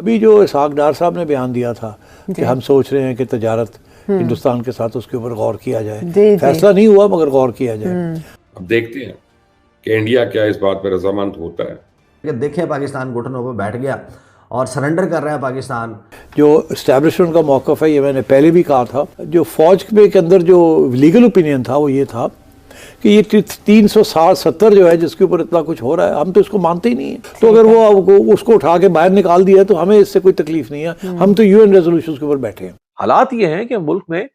अभी जो इसहाक डार साहब ने बयान दिया था कि हम सोच रहे हैं कि तजारत हिंदुस्तान के साथ उसके ऊपर गौर किया जाए, फैसला नहीं हुआ मगर गौर किया जाए। अब देखते हैं कि इंडिया क्या इस बात पर रजामंद होता है। देखें पाकिस्तान घुटनों पर बैठ गया और सरेंडर कर रहा है पाकिस्तान। जो एस्टैब्लिशमेंट का मौक़िफ़ है, ये मैंने पहले भी कहा था, जो फ़ौज के अंदर जो लीगल ओपिनियन था वो ये था कि ये 360-70 जो है जिसके ऊपर इतना कुछ हो रहा है, हम तो इसको मानते ही नहीं है। तो अगर वो उसको उठा के बाहर निकाल दिया तो हमें इससे कोई तकलीफ नहीं है, हम तो यूएन रेजोल्यूशंस के ऊपर बैठे हैं। हालात ये हैं कि मुल्क में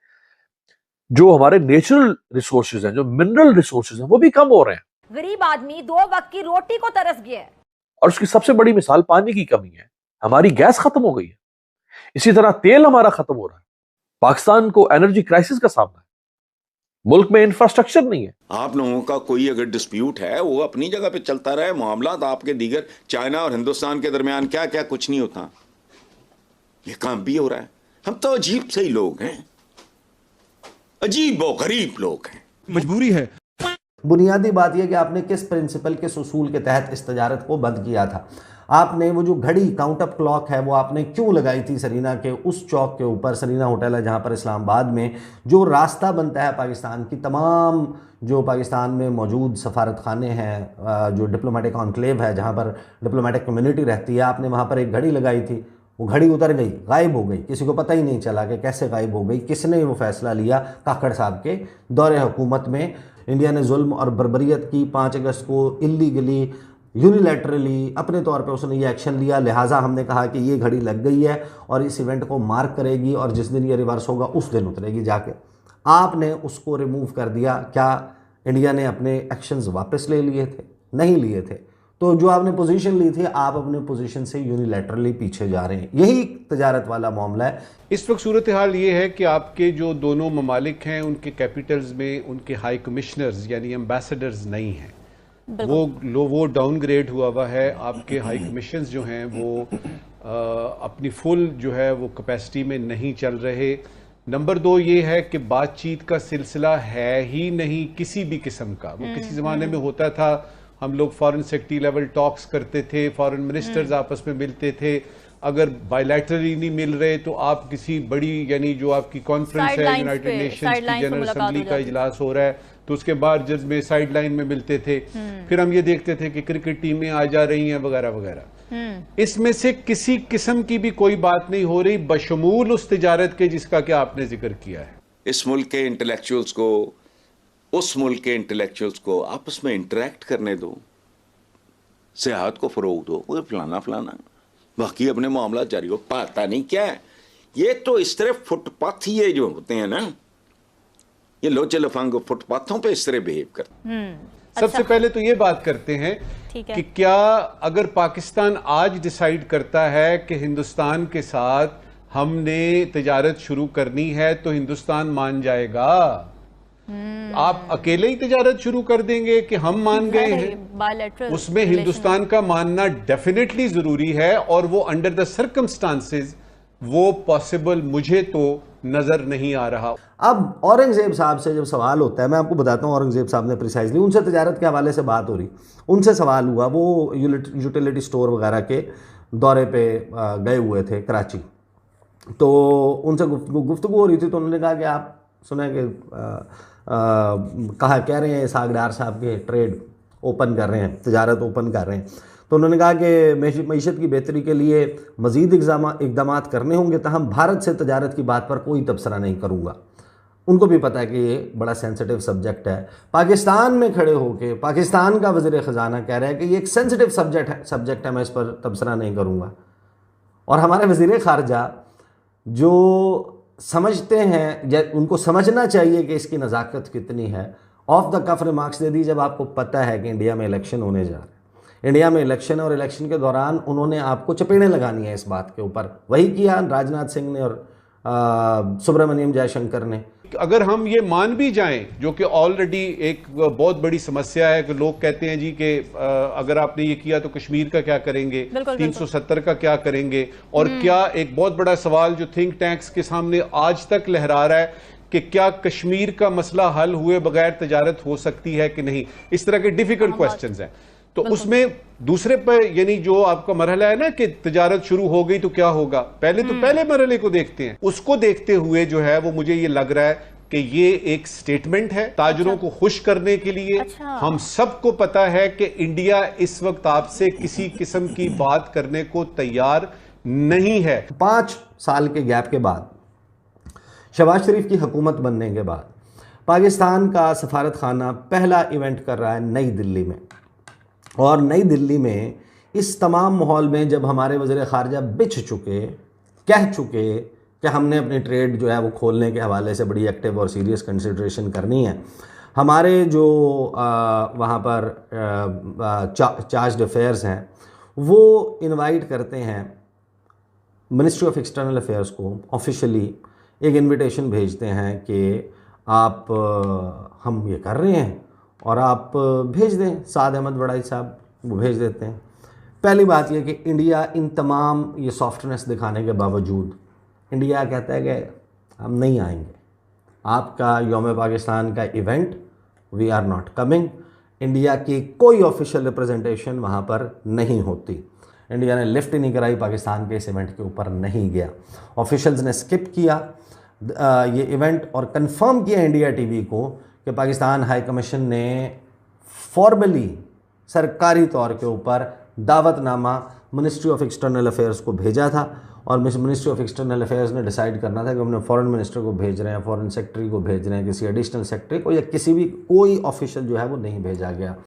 जो हमारे नेचुरल रिसोर्सेज हैं, जो मिनरल रिसोर्सेज हैं, वो भी कम हो रहे हैं। गरीब आदमी 2 वक्त की रोटी को तरस गया है और उसकी सबसे बड़ी मिसाल पानी की कमी है। हमारी गैस खत्म हो गई है, इसी तरह तेल हमारा खत्म हो रहा है। पाकिस्तान को एनर्जी क्राइसिस का सामना है, मुल्क में इंफ्रास्ट्रक्चर नहीं है। आप लोगों का कोई अगर डिस्प्यूट है वो अपनी जगह पे चलता रहे, मामला आपके दीगर चाइना और हिंदुस्तान के दरमियान क्या क्या कुछ नहीं होता, ये काम भी हो रहा है। हम तो अजीब से ही लोग हैं, अजीब व गरीब लोग हैं, मजबूरी है। बुनियादी बात यह कि आपने किस प्रिंसिपल के उसूल के तहत इस तजारत को बंद किया था। आपने वो जो घड़ी काउंट अप क्लॉक है वो आपने क्यों लगाई थी सरीना के उस चौक के ऊपर, सरीना होटल है जहाँ पर इस्लामाबाद में जो रास्ता बनता है पाकिस्तान की तमाम जो पाकिस्तान में मौजूद सफारत खाने हैं, जो डिप्लोमेटिक कॉन्क्लेव है जहाँ पर डिप्लोमेटिक कम्युनिटी रहती है, आपने वहाँ पर एक घड़ी लगाई थी। वो घड़ी उतर गई, गायब हो गई, किसी को पता ही नहीं चला कि कैसे गायब हो गई, किसने वो फैसला लिया। काकड़ साहब के दौरे हुकूमत में इंडिया ने जुल्म और बर्बरियत की। 5 अगस्त को इल्लीगली यूनिलैटरली अपने तौर पे उसने ये एक्शन लिया, लिहाजा हमने कहा कि ये घड़ी लग गई है और इस इवेंट को मार्क करेगी और जिस दिन ये रिवर्स होगा उस दिन उतरेगी जाके। आपने उसको रिमूव कर दिया। क्या इंडिया ने अपने एक्शंस वापस ले लिए थे? नहीं लिए थे। तो जो आपने पोजीशन ली थी, आप अपने पोजीशन से यूनिलैटरली पीछे जा रहे हैं। यही तजारत वाला मामला है। इस वक्त सूरत हाल ये है कि आपके जो दोनों ममालिक हैं उनके कैपिटल्स में उनके हाई कमिश्नर्स यानी एम्बेसडर्स नहीं हैं, वो डाउनग्रेड हुआ है। आपके हाई कमिशंस जो हैं वो अपनी फुल जो है वो कैपेसिटी में नहीं चल रहे। नंबर 2 ये है कि बातचीत का सिलसिला है ही नहीं किसी भी किस्म का। वो किसी ज़माने में होता था, हम लोग फॉरेन सेक्रेटरी लेवल टॉक्स करते थे, फॉरेन मिनिस्टर्स आपस में मिलते थे। अगर बायलैटरली नहीं मिल रहे तो आप किसी बड़ी यानी जो आपकी कॉन्फ्रेंस है यूनाइटेड नेशंस की जनरल असेंबली का इजलास हो रहा है तो उसके बाद जज में साइड लाइन में मिलते थे। फिर हम ये देखते थे कि क्रिकेट टीमें आ जा रही हैं वगैरह वगैरह। इसमें से किसी किस्म की भी कोई बात नहीं हो रही बशमूल उस तिजारत के जिसका कि आपने जिक्र किया है। इस मुल्क के इंटेलेक्चुअल्स को उस मुल्क के इंटेलेक्चुअल्स को आपस में इंटरेक्ट करने दो, सियाहत को फरोग दो, कोई फलाना फलाना, बाकी अपने मामला जारी हो। पता नहीं क्या है, ये तो इस तरह फुटपाथ ही जो होते हैं ना, ये लोचे लफंग फुटपाथों पे इस तरह बिहेव करते। सबसे पहले तो ये बात करते हैं कि क्या अगर पाकिस्तान आज डिसाइड करता है कि हिंदुस्तान के साथ हमने तिजारत शुरू करनी है तो हिंदुस्तान मान जाएगा? आप अकेले ही तिजारत शुरू कर देंगे कि हम मान गए हैं? उसमें हिंदुस्तान का मानना डेफिनेटली जरूरी है और वो अंडर द सर्कमस्टांसेस वो पॉसिबल मुझे तो नजर नहीं आ रहा। अब औरंगजेब साहब से जब सवाल होता है, मैं आपको बताता हूँ औरंगजेब साहब ने प्रिसाइजली, उनसे तिजारत के हवाले से बात हो रही, उनसे सवाल हुआ, वो यूटिलिटी स्टोर वगैरह के दौरे पे गए हुए थे कराची, तो उनसे गुफ्तगू हो रही थी। तो उन्होंने कहा कि आप सुना कि कह रहे हैं इसहाक डार साहब के ट्रेड ओपन कर रहे हैं, तिजारत ओपन कर रहे हैं। तो उन्होंने कहा कि मईशत की बेहतरी के लिए मज़ीद इक़दाम करने होंगे, तहम भारत से तिजारत की बात पर कोई तबसरा नहीं करूँगा। उनको भी पता है कि ये बड़ा सेंसिटिव सब्जेक्ट है। पाकिस्तान में खड़े होकर पाकिस्तान का वज़ीर ख़जाना कह रहा है कि ये एक सेंसिटिव सब्जेक्ट है, मैं इस पर तबसरा नहीं करूँगा। और हमारे वज़ीर ख़ारजा जो समझते हैं या उनको समझना चाहिए कि इसकी नज़ाकत कितनी है, ऑफ द कफ रिमार्क्स दे दी जब आपको पता है कि इंडिया में इलेक्शन होने जा रहे हैं। इंडिया में इलेक्शन है और इलेक्शन के दौरान उन्होंने आपको चपेड़ें लगानी है इस बात के ऊपर। वही किया राजनाथ सिंह ने और सुब्रमण्यम जयशंकर ने। अगर हम ये मान भी जाएं, जो कि ऑलरेडी एक बहुत बड़ी समस्या है कि लोग कहते हैं जी कि अगर आपने ये किया तो कश्मीर का क्या करेंगे, 370 का क्या करेंगे, और क्या एक बहुत बड़ा सवाल जो थिंक टैंक्स के सामने आज तक लहरा रहा है कि क्या कश्मीर का मसला हल हुए बगैर तिजारत हो सकती है कि नहीं। इस तरह के डिफिकल्ट क्वेश्चंस हैं। तो उसमें दूसरे पर यानी जो आपका मरहला है ना कि तिजारत शुरू हो गई तो क्या होगा, पहले तो पहले मरहले को देखते हैं। उसको देखते हुए जो है वो मुझे ये लग रहा है कि ये एक स्टेटमेंट है ताजरों को खुश करने के लिए। हम सबको पता है कि इंडिया इस वक्त आपसे किसी किस्म की बात करने को तैयार नहीं है। 5 साल के गैप के बाद, शहबाज शरीफ की हुकूमत बनने के बाद, पाकिस्तान का सफारत खाना पहला इवेंट कर रहा है नई दिल्ली में। और नई दिल्ली में इस तमाम माहौल में जब हमारे वज़ीर ख़ारजा बिछ चुके, कह चुके कि हमने अपनी ट्रेड जो है वो खोलने के हवाले से बड़ी एक्टिव और सीरियस कंसिडरेशन करनी है, हमारे जो वहाँ पर चार्ज अफेयर्स हैं वो इनवाइट करते हैं मिनिस्ट्री ऑफ एक्सटर्नल अफेयर्स को, ऑफिशियली एक इनविटेशन भेजते हैं कि आप हम ये कर रहे हैं और आप भेज दें। साद अहमद वड़ाई साहब वो भेज देते हैं। पहली बात यह कि इंडिया इन तमाम ये सॉफ्टनेस दिखाने के बावजूद इंडिया कहता है कि हम नहीं आएंगे, आपका यौम पाकिस्तान का event we are not coming. India की कोई ऑफिशियल रिप्रेजेंटेशन वहाँ पर नहीं होती। इंडिया ने लिफ्ट ही नहीं कराई, पाकिस्तान के इस इवेंट के ऊपर नहीं गया। ऑफिशियल्स ने स्किप किया ये इवेंट और कंफर्म किया इंडिया टीवी को कि पाकिस्तान हाई कमीशन ने फॉर्मली सरकारी तौर के ऊपर दावतनामा मिनिस्ट्री ऑफ एक्सटर्नल अफेयर्स को भेजा था और मिनिस्ट्री ऑफ एक्सटर्नल अफेयर्स ने डिसाइड करना था कि हमने फॉरेन मिनिस्टर को भेज रहे हैं, फॉरेन सेक्रेटरी को भेज रहे हैं, किसी एडिशनल सेक्रेटरी को या किसी भी कोई ऑफिशियल जो है वो नहीं भेजा गया।